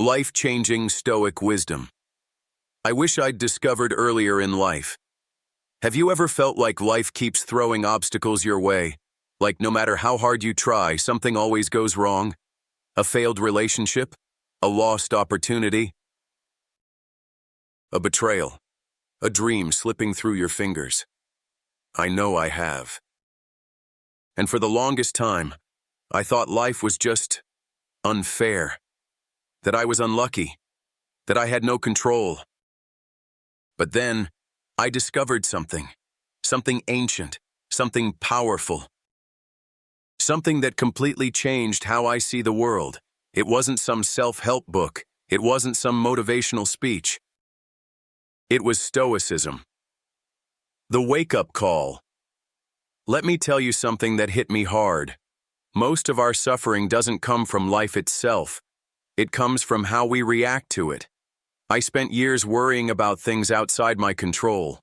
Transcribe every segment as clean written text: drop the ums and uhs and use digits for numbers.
Life-changing Stoic wisdom. I wish I'd discovered earlier in life. Have you ever felt like life keeps throwing obstacles your way? Like no matter how hard you try, something always goes wrong? A failed relationship? A lost opportunity? A betrayal? A dream slipping through your fingers? I know I have. And for the longest time, I thought life was just unfair. That I was unlucky, that I had no control. But then, I discovered something ancient, something powerful, something that completely changed how I see the world. It wasn't some self-help book, it wasn't some motivational speech. It was Stoicism. The wake-up call. Let me tell you something that hit me hard. Most of our suffering doesn't come from life itself. It comes from how we react to it. I spent years worrying about things outside my control.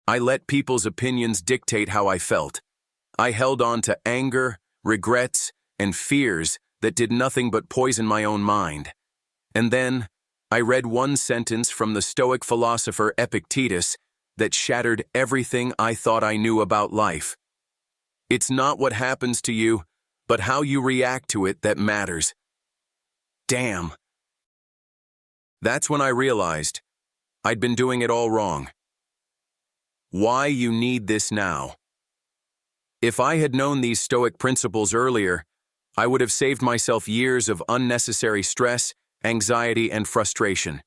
I let people's opinions dictate how I felt. I held on to anger, regrets, and fears that did nothing but poison my own mind. And then, I read one sentence from the Stoic philosopher Epictetus that shattered everything I thought I knew about life. It's not what happens to you, but how you react to it that matters. Damn. That's when I realized I'd been doing it all wrong. Why you need this now. If I had known these Stoic principles earlier, I would have saved myself years of unnecessary stress, anxiety, and frustration.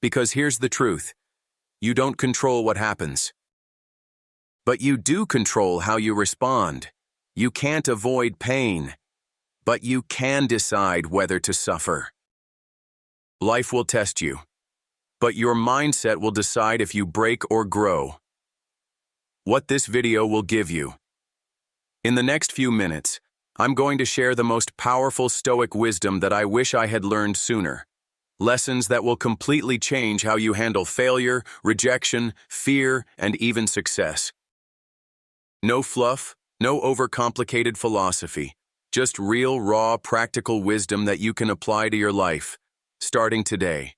Because here's the truth. You don't control what happens. But you do control how you respond. You can't avoid pain. But you can decide whether to suffer. Life will test you, but your mindset will decide if you break or grow. What this video will give you. In the next few minutes, I'm going to share the most powerful Stoic wisdom that I wish I had learned sooner. Lessons that will completely change how you handle failure, rejection, fear, and even success. No fluff, no overcomplicated philosophy. Just real, raw, practical wisdom that you can apply to your life, starting today.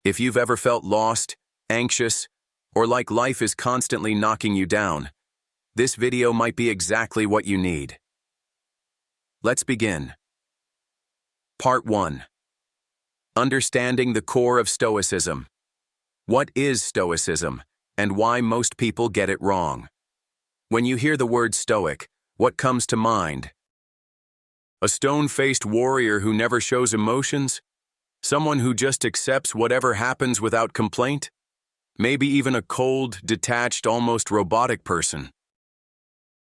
If you've ever felt lost, anxious, or like life is constantly knocking you down, this video might be exactly what you need. Let's begin. Part 1. Understanding the core of Stoicism. What is Stoicism, and why most people get it wrong? When you hear the word Stoic, what comes to mind? A stone-faced warrior who never shows emotions? Someone who just accepts whatever happens without complaint? Maybe even a cold, detached, almost robotic person.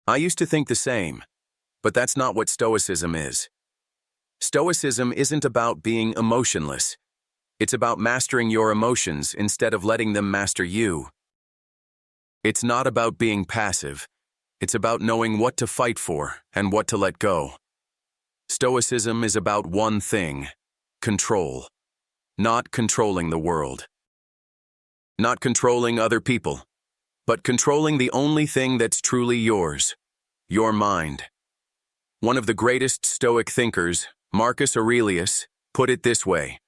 I used to think the same, but that's not what Stoicism is. Stoicism isn't about being emotionless. It's about mastering your emotions instead of letting them master you. It's not about being passive. It's about knowing what to fight for and what to let go. Stoicism is about one thing: control. Not controlling the world. Not controlling other people, but controlling the only thing that's truly yours: your mind. One of the greatest Stoic thinkers, Marcus Aurelius, put it this way: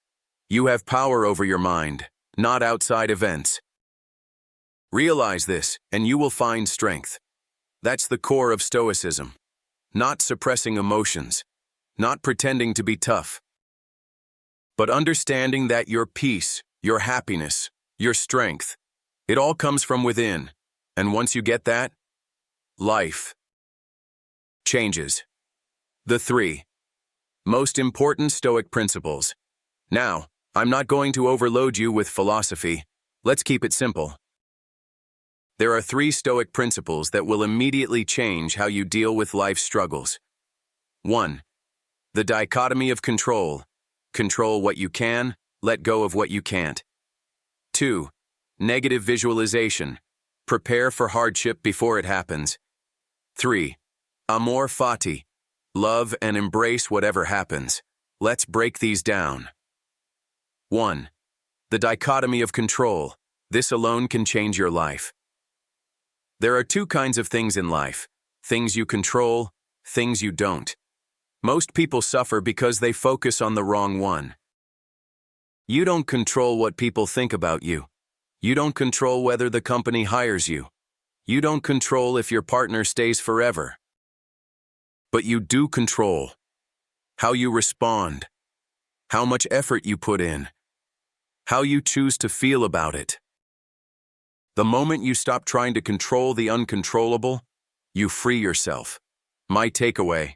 you have power over your mind, not outside events. Realize this, and you will find strength. That's the core of Stoicism. Not suppressing emotions, not pretending to be tough, but understanding that your peace, your happiness, your strength, it all comes from within. And once you get that, life changes. The 3 most important Stoic principles. Now, I'm not going to overload you with philosophy. Let's keep it simple. There are 3 Stoic principles that will immediately change how you deal with life's struggles. 1. The dichotomy of control. Control what you can, let go of what you can't. 2. Negative visualization. Prepare for hardship before it happens. 3. Amor fati. Love and embrace whatever happens. Let's break these down. 1. The dichotomy of control. This alone can change your life. There are 2 kinds of things in life: things you control, things you don't. Most people suffer because they focus on the wrong one. You don't control what people think about you. You don't control whether the company hires you. You don't control if your partner stays forever. But you do control how you respond, how much effort you put in, how you choose to feel about it. The moment you stop trying to control the uncontrollable, you free yourself. My takeaway: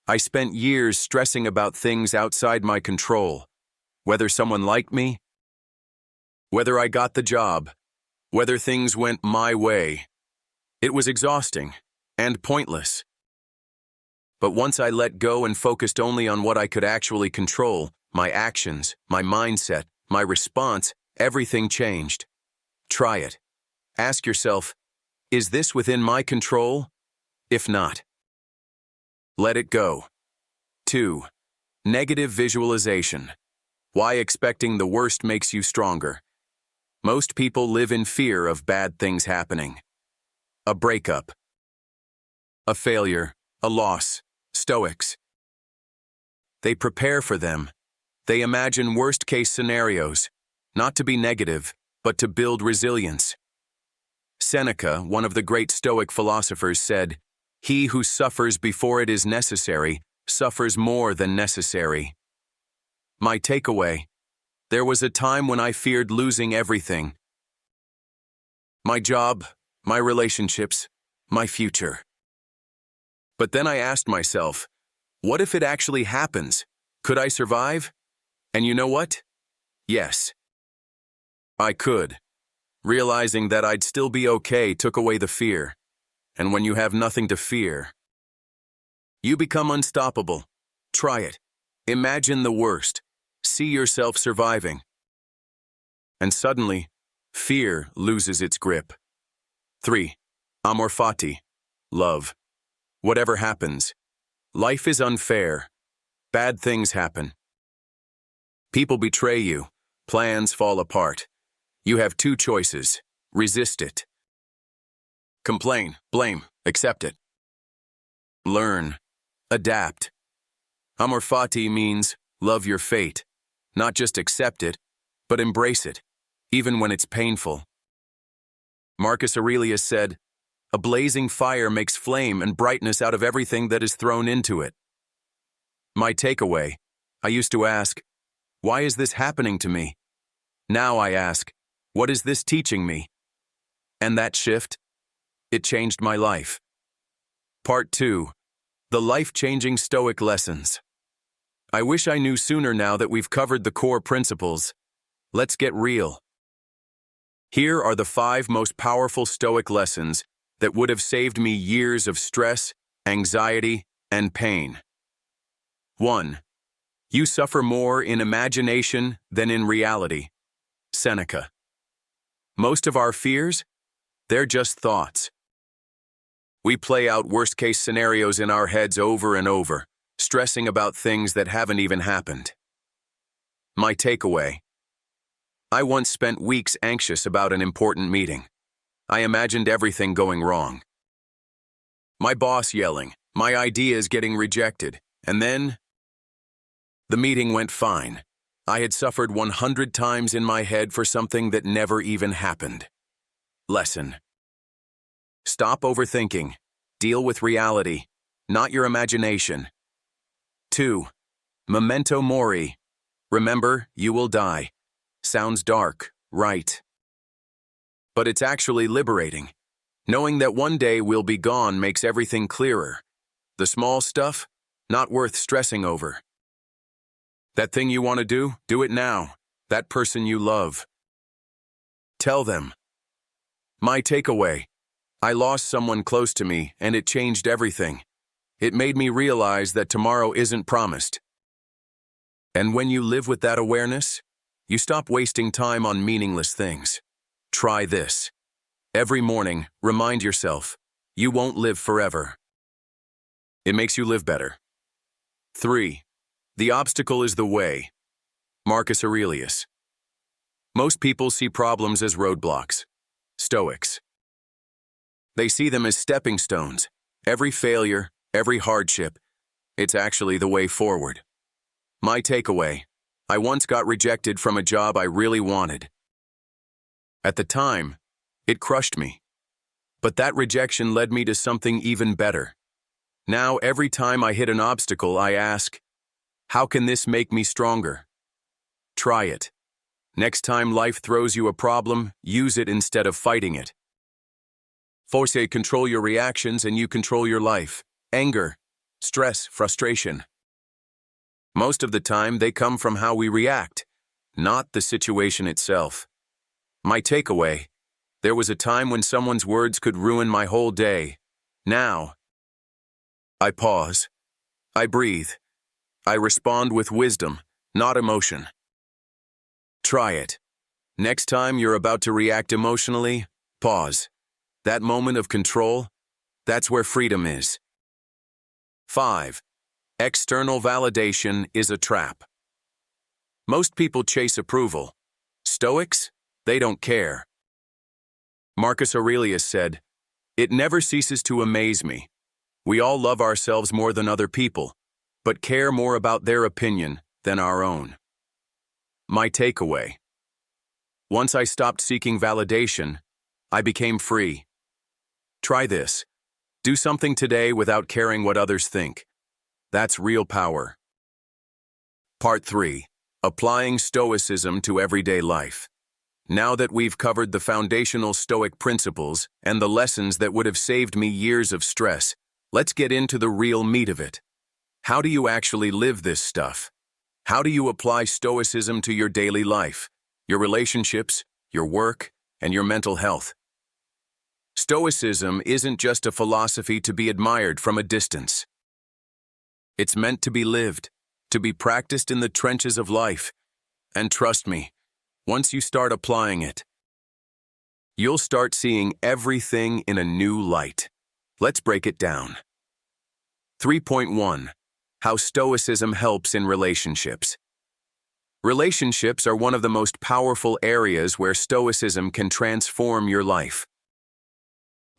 I spent years stressing about things outside my control. Whether someone liked me, whether I got the job, whether things went my way. It was exhausting and pointless. But once I let go and focused only on what I could actually control, my actions, my mindset, my response, everything changed. Try it. Ask yourself, is this within my control? If not, let it go. 2. Negative visualization. Why expecting the worst makes you stronger. Most people live in fear of bad things happening. A breakup, a failure, a loss. Stoics. They prepare for them. They imagine worst-case scenarios, not to be negative, but to build resilience. Seneca, one of the great Stoic philosophers, said, "He who suffers before it is necessary suffers more than necessary." My takeaway: there was a time when I feared losing everything. My job, my relationships, my future. But then I asked myself, what if it actually happens? Could I survive? And you know what? Yes, I could. Realizing that I'd still be okay took away the fear. And when you have nothing to fear, you become unstoppable. Try it. Imagine the worst. See yourself surviving. And suddenly, fear loses its grip. 3. Amor fati. Love. Whatever happens, life is unfair. Bad things happen. People betray you. Plans fall apart. You have 2 choices. Resist it. Complain, blame, accept it. Learn, adapt. Amor fati means love your fate. Not just accept it, but embrace it, even when it's painful. Marcus Aurelius said, "A blazing fire makes flame and brightness out of everything that is thrown into it." My takeaway: I used to ask, why is this happening to me? Now I ask, what is this teaching me? And that shift, it changed my life. Part 2. The life-changing Stoic lessons. I wish I knew sooner now that we've covered the core principles. Let's get real. Here are the 5 most powerful Stoic lessons that would have saved me years of stress, anxiety, and pain. 1. You suffer more in imagination than in reality. Seneca. Most of our fears, they're just thoughts. We play out worst-case scenarios in our heads over and over, stressing about things that haven't even happened. My takeaway: I once spent weeks anxious about an important meeting. I imagined everything going wrong. My boss yelling, my ideas getting rejected, and then the meeting went fine. I had suffered 100 times in my head for something that never even happened. Lesson: stop overthinking. Deal with reality, not your imagination. 2. Memento mori. Remember, you will die. Sounds dark, right? But it's actually liberating. Knowing that one day we'll be gone makes everything clearer. The small stuff, not worth stressing over. That thing you want to do it now. That person you love, tell them. My takeaway: I lost someone close to me, and it changed everything. It made me realize that tomorrow isn't promised. And when you live with that awareness, you stop wasting time on meaningless things. Try this. Every morning, remind yourself, you won't live forever. It makes you live better. 3. The obstacle is the way. Marcus Aurelius. Most people see problems as roadblocks. Stoics. They see them as stepping stones. Every failure, every hardship, It's actually the way forward. My takeaway: I once got rejected from a job I really wanted. At the time, it crushed me. But that rejection led me to something even better. Now, every time I hit an obstacle, I ask, how can this make me stronger? Try it. Next time life throws you a problem, use it instead of fighting it. Force, control your reactions and you control your life. Anger, stress, frustration. Most of the time, they come from how we react, not the situation itself. My takeaway: there was a time when someone's words could ruin my whole day. Now, I pause. I breathe. I respond with wisdom, not emotion. Try it. Next time you're about to react emotionally, pause. That moment of control, that's where freedom is. 5. External validation is a trap. Most people chase approval. Stoics, they don't care. Marcus Aurelius said, "It never ceases to amaze me. We all love ourselves more than other people, but care more about their opinion than our own." My takeaway: once I stopped seeking validation, I became free. Try this. Do something today without caring what others think. That's real power. Part 3. Applying Stoicism to everyday life. Now that we've covered the foundational Stoic principles and the lessons that would have saved me years of stress, let's get into the real meat of it. How do you actually live this stuff? How do you apply Stoicism to your daily life, your relationships, your work, and your mental health? Stoicism isn't just a philosophy to be admired from a distance. It's meant to be lived, to be practiced in the trenches of life. And trust me, once you start applying it, you'll start seeing everything in a new light. Let's break it down. 3.1. How Stoicism helps in relationships. Relationships are one of the most powerful areas where Stoicism can transform your life.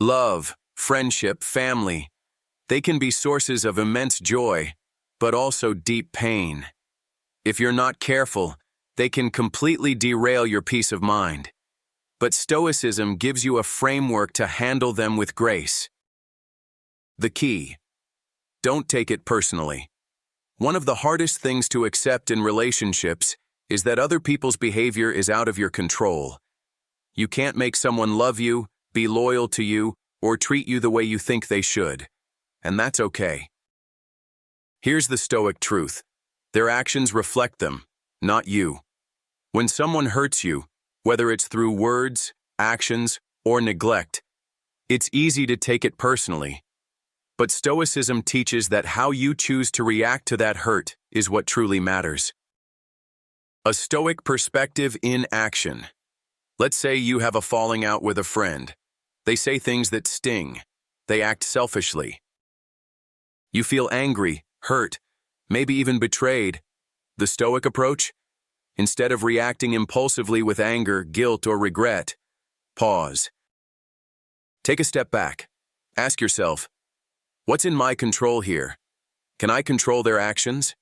Love, friendship, family, they can be sources of immense joy, but also deep pain. If you're not careful, they can completely derail your peace of mind. But Stoicism gives you a framework to handle them with grace. The key: don't take it personally. One of the hardest things to accept in relationships is that other people's behavior is out of your control. You can't make someone love you, be loyal to you, or treat you the way you think they should. And that's okay. Here's the Stoic truth: their actions reflect them, not you. When someone hurts you, whether it's through words, actions, or neglect, it's easy to take it personally. But Stoicism teaches that how you choose to react to that hurt is what truly matters. A Stoic perspective in action. Let's say you have a falling out with a friend. They say things that sting. They act selfishly. You feel angry, hurt, maybe even betrayed. The Stoic approach? Instead of reacting impulsively with anger, guilt, or regret, pause. Take a step back. Ask yourself, what's in my control here? Can I control their actions?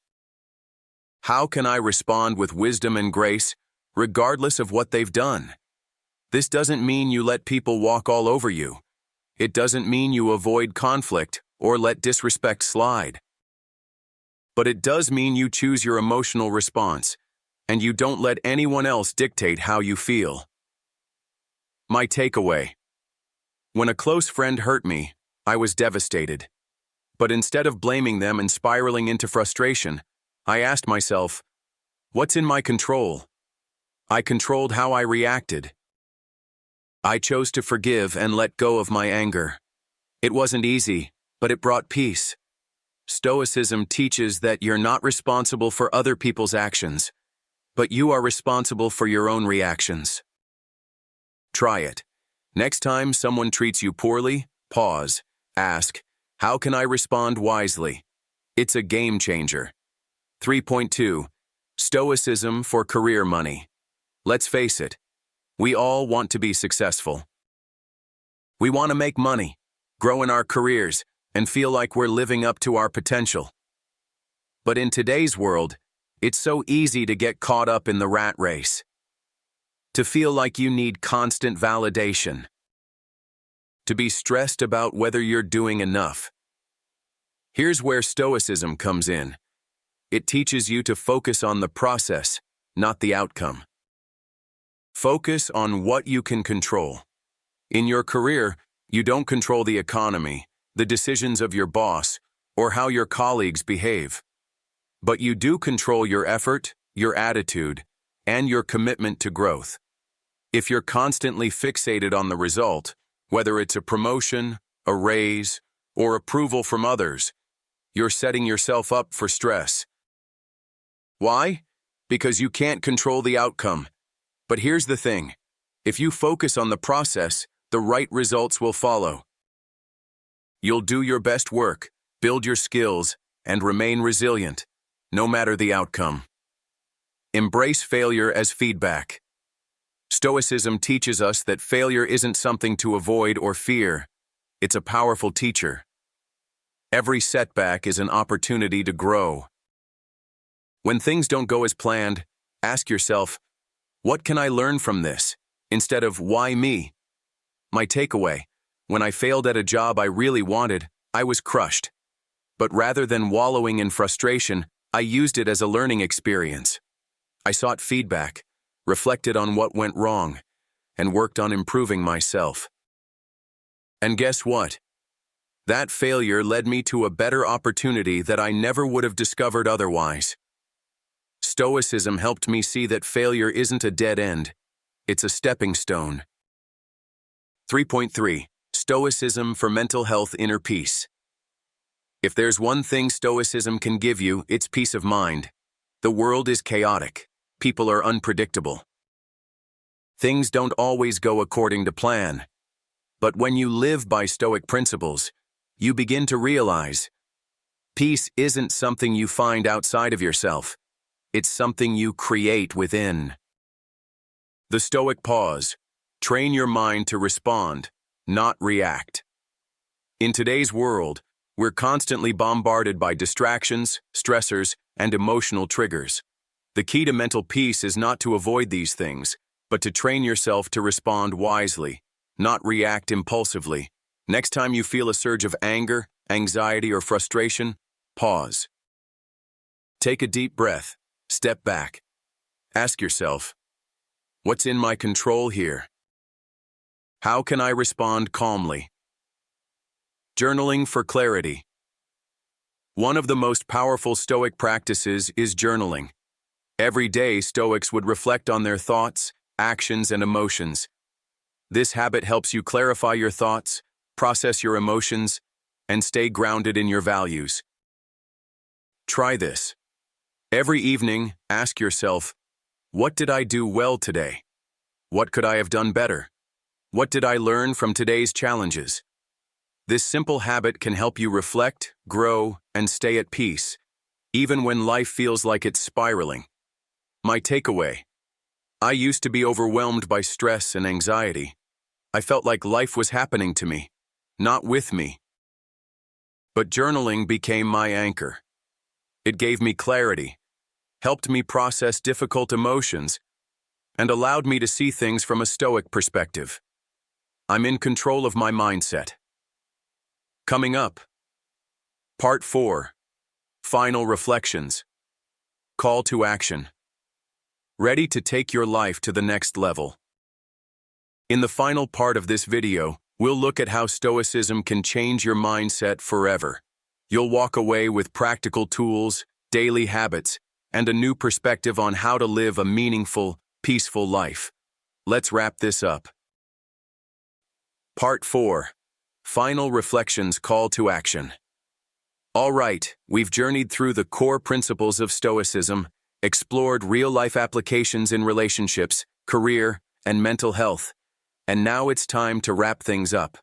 How can I respond with wisdom and grace, regardless of what they've done? This doesn't mean you let people walk all over you. It doesn't mean you avoid conflict or let disrespect slide. But it does mean you choose your emotional response, and you don't let anyone else dictate how you feel. My takeaway: when a close friend hurt me, I was devastated. But instead of blaming them and spiraling into frustration, I asked myself, what's in my control? I controlled how I reacted. I chose to forgive and let go of my anger. It wasn't easy, but it brought peace. Stoicism teaches that you're not responsible for other people's actions, but you are responsible for your own reactions. Try it. Next time someone treats you poorly, pause. Ask, how can I respond wisely? It's a game changer. 3.2. Stoicism for career money. Let's face it, we all want to be successful. We want to make money, grow in our careers, and feel like we're living up to our potential. But in today's world, it's so easy to get caught up in the rat race, to feel like you need constant validation, to be stressed about whether you're doing enough. Here's where Stoicism comes in. It teaches you to focus on the process, not the outcome. Focus on what you can control. In your career, you don't control the economy, the decisions of your boss, or how your colleagues behave. But you do control your effort, your attitude, and your commitment to growth. If you're constantly fixated on the result, whether it's a promotion, a raise, or approval from others, you're setting yourself up for stress. Why? Because you can't control the outcome. But here's the thing. If you focus on the process, the right results will follow. You'll do your best work, build your skills, and remain resilient, no matter the outcome. Embrace failure as feedback. Stoicism teaches us that failure isn't something to avoid or fear. It's a powerful teacher. Every setback is an opportunity to grow. When things don't go as planned, ask yourself, what can I learn from this? Instead of, why me? My takeaway, when I failed at a job I really wanted, I was crushed. But rather than wallowing in frustration, I used it as a learning experience. I sought feedback, reflected on what went wrong, and worked on improving myself. And guess what? That failure led me to a better opportunity that I never would have discovered otherwise. Stoicism helped me see that failure isn't a dead end. It's a stepping stone. 3.3. Stoicism for mental health, inner peace. If there's one thing Stoicism can give you, it's peace of mind. The world is chaotic. People are unpredictable. Things don't always go according to plan. But when you live by Stoic principles, you begin to realize peace isn't something you find outside of yourself. It's something you create within. The Stoic pause. Train your mind to respond, not react. In today's world, we're constantly bombarded by distractions, stressors, and emotional triggers. The key to mental peace is not to avoid these things, but to train yourself to respond wisely, not react impulsively. Next time you feel a surge of anger, anxiety, or frustration, pause. Take a deep breath, step back. Ask yourself, what's in my control here? How can I respond calmly? Journaling for clarity. One of the most powerful Stoic practices is journaling. Every day, Stoics would reflect on their thoughts, actions, and emotions. This habit helps you clarify your thoughts, process your emotions, and stay grounded in your values. Try this. Every evening, ask yourself, what did I do well today? What could I have done better? What did I learn from today's challenges? This simple habit can help you reflect, grow, and stay at peace, even when life feels like it's spiraling. My takeaway. I used to be overwhelmed by stress and anxiety. I felt like life was happening to me, not with me. But journaling became my anchor. It gave me clarity, helped me process difficult emotions, and allowed me to see things from a Stoic perspective. I'm in control of my mindset. Coming up, Part 4, Final Reflections, Call to Action. Ready to take your life to the next level. In the final part of this video, we'll look at how Stoicism can change your mindset forever. You'll walk away with practical tools, daily habits, and a new perspective on how to live a meaningful, peaceful life. Let's wrap this up. Part 4. Final Reflections, Call to Action. All right, we've journeyed through the core principles of Stoicism, explored real-life applications in relationships, career, and mental health, and now it's time to wrap things up.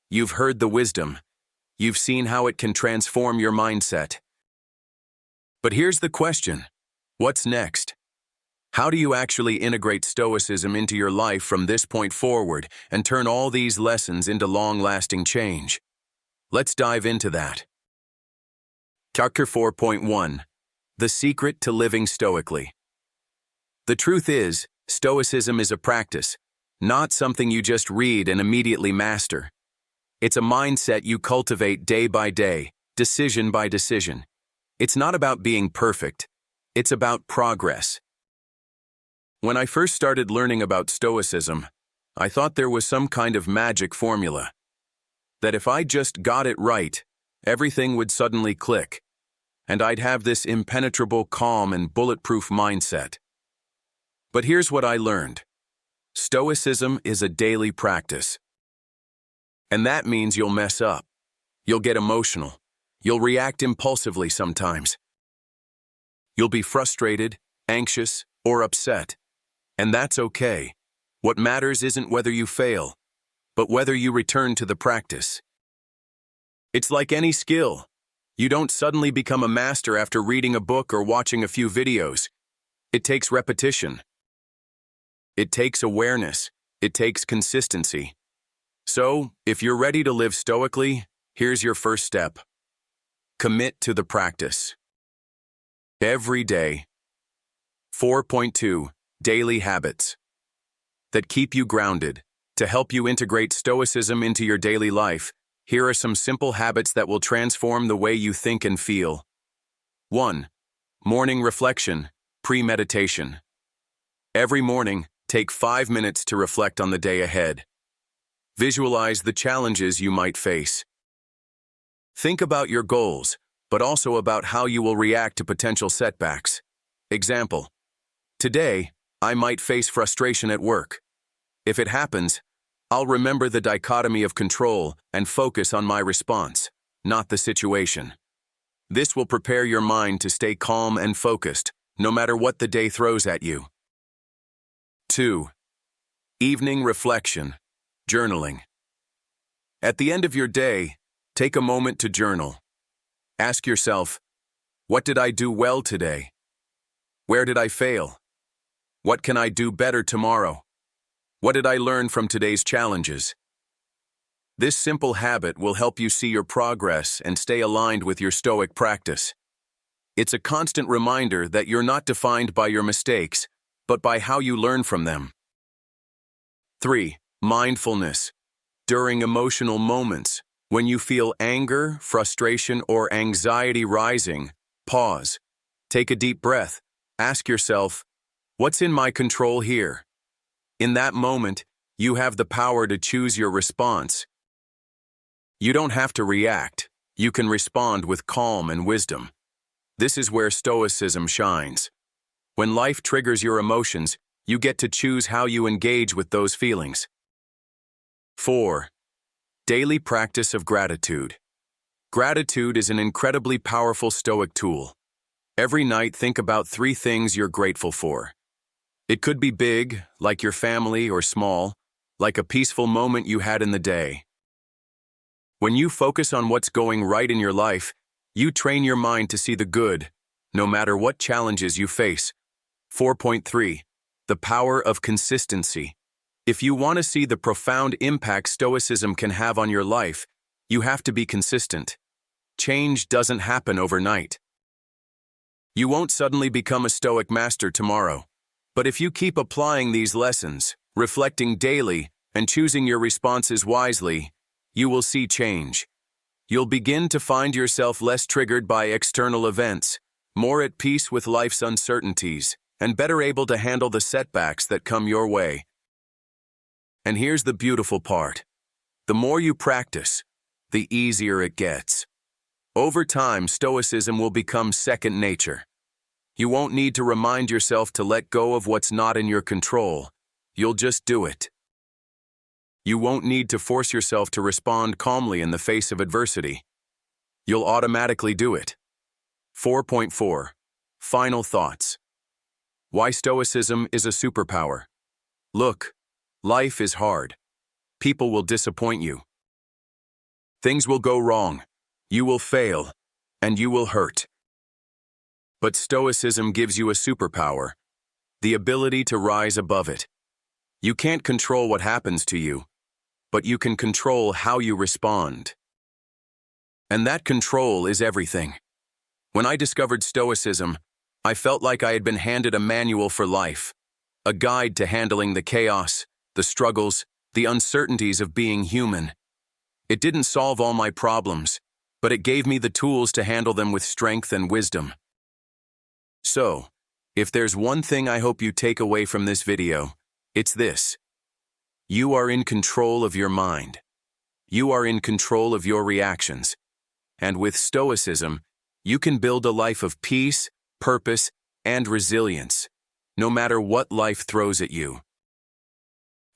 You've heard the wisdom. You've seen how it can transform your mindset. But here's the question. What's next? How do you actually integrate Stoicism into your life from this point forward and turn all these lessons into long-lasting change? Let's dive into that. Chapter 4.1. The secret to living stoically. The truth is, Stoicism is a practice, not something you just read and immediately master. It's a mindset you cultivate day by day, decision by decision. It's not about being perfect. It's about progress. When I first started learning about Stoicism, I thought there was some kind of magic formula. That if I just got it right, everything would suddenly click, and I'd have this impenetrable calm and bulletproof mindset. But here's what I learned. Stoicism is a daily practice. And that means you'll mess up. You'll get emotional. You'll react impulsively sometimes. You'll be frustrated, anxious, or upset. And that's okay. What matters isn't whether you fail, but whether you return to the practice. It's like any skill. You don't suddenly become a master after reading a book or watching a few videos. It takes repetition. It takes awareness. It takes consistency. So, if you're ready to live stoically, here's your first step. Commit to the practice. Every day. 4.2 Daily Habits that keep you grounded. To help you integrate Stoicism into your daily life, here are some simple habits that will transform the way you think and feel. 1. Morning reflection, premeditation. Every morning, take 5 minutes to reflect on the day ahead. Visualize the challenges you might face. Think about your goals, but also about how you will react to potential setbacks. Example: today, I might face frustration at work. If it happens, I'll remember the dichotomy of control and focus on my response, not the situation. This will prepare your mind to stay calm and focused, no matter what the day throws at you. 2. Evening reflection, journaling. At the end of your day, take a moment to journal. Ask yourself, what did I do well today? Where did I fail? What can I do better tomorrow? What did I learn from today's challenges? This simple habit will help you see your progress and stay aligned with your Stoic practice. It's a constant reminder that you're not defined by your mistakes, but by how you learn from them. 3. Mindfulness. During emotional moments, when you feel anger, frustration, or anxiety rising, pause. Take a deep breath. Ask yourself, what's in my control here? In that moment, you have the power to choose your response. You don't have to react. You can respond with calm and wisdom. This is where Stoicism shines. When life triggers your emotions, you get to choose how you engage with those feelings. 4. Daily practice of gratitude. Gratitude is an incredibly powerful Stoic tool. Every night, think about 3 things you're grateful for. It could be big, like your family, or small, like a peaceful moment you had in the day. When you focus on what's going right in your life, you train your mind to see the good, no matter what challenges you face. 4.3. The power of consistency. If you want to see the profound impact Stoicism can have on your life, you have to be consistent. Change doesn't happen overnight. You won't suddenly become a Stoic master tomorrow. But if you keep applying these lessons, reflecting daily, and choosing your responses wisely, you will see change. You'll begin to find yourself less triggered by external events, more at peace with life's uncertainties, and better able to handle the setbacks that come your way. And here's the beautiful part. The more you practice, the easier it gets. Over time, Stoicism will become second nature. You won't need to remind yourself to let go of what's not in your control. You'll just do it. You won't need to force yourself to respond calmly in the face of adversity. You'll automatically do it. 4.4. Final thoughts. Why Stoicism is a superpower. Look, life is hard. People will disappoint you. Things will go wrong. You will fail, and you will hurt. But Stoicism gives you a superpower, the ability to rise above it. You can't control what happens to you, but you can control how you respond. And that control is everything. When I discovered Stoicism, I felt like I had been handed a manual for life, a guide to handling the chaos, the struggles, the uncertainties of being human. It didn't solve all my problems, but it gave me the tools to handle them with strength and wisdom. So, if there's one thing I hope you take away from this video, it's this. You are in control of your mind. You are in control of your reactions. And with Stoicism, you can build a life of peace, purpose, and resilience, no matter what life throws at you.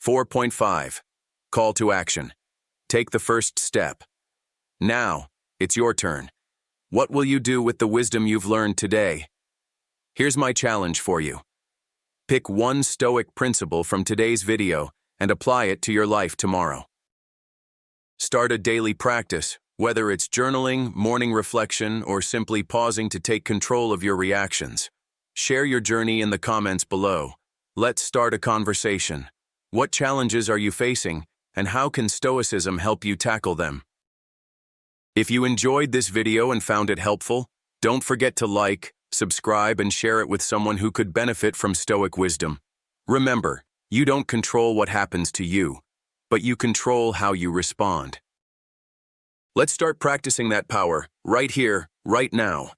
4.5. Call to action. Take the first step. Now, it's your turn. What will you do with the wisdom you've learned today? Here's my challenge for you. Pick one Stoic principle from today's video and apply it to your life tomorrow. Start a daily practice, whether it's journaling, morning reflection, or simply pausing to take control of your reactions. Share your journey in the comments below. Let's start a conversation. What challenges are you facing, and how can Stoicism help you tackle them? If you enjoyed this video and found it helpful, don't forget to like, subscribe, and share it with someone who could benefit from Stoic wisdom. Remember, you don't control what happens to you, but you control how you respond. Let's start practicing that power, right here, right now.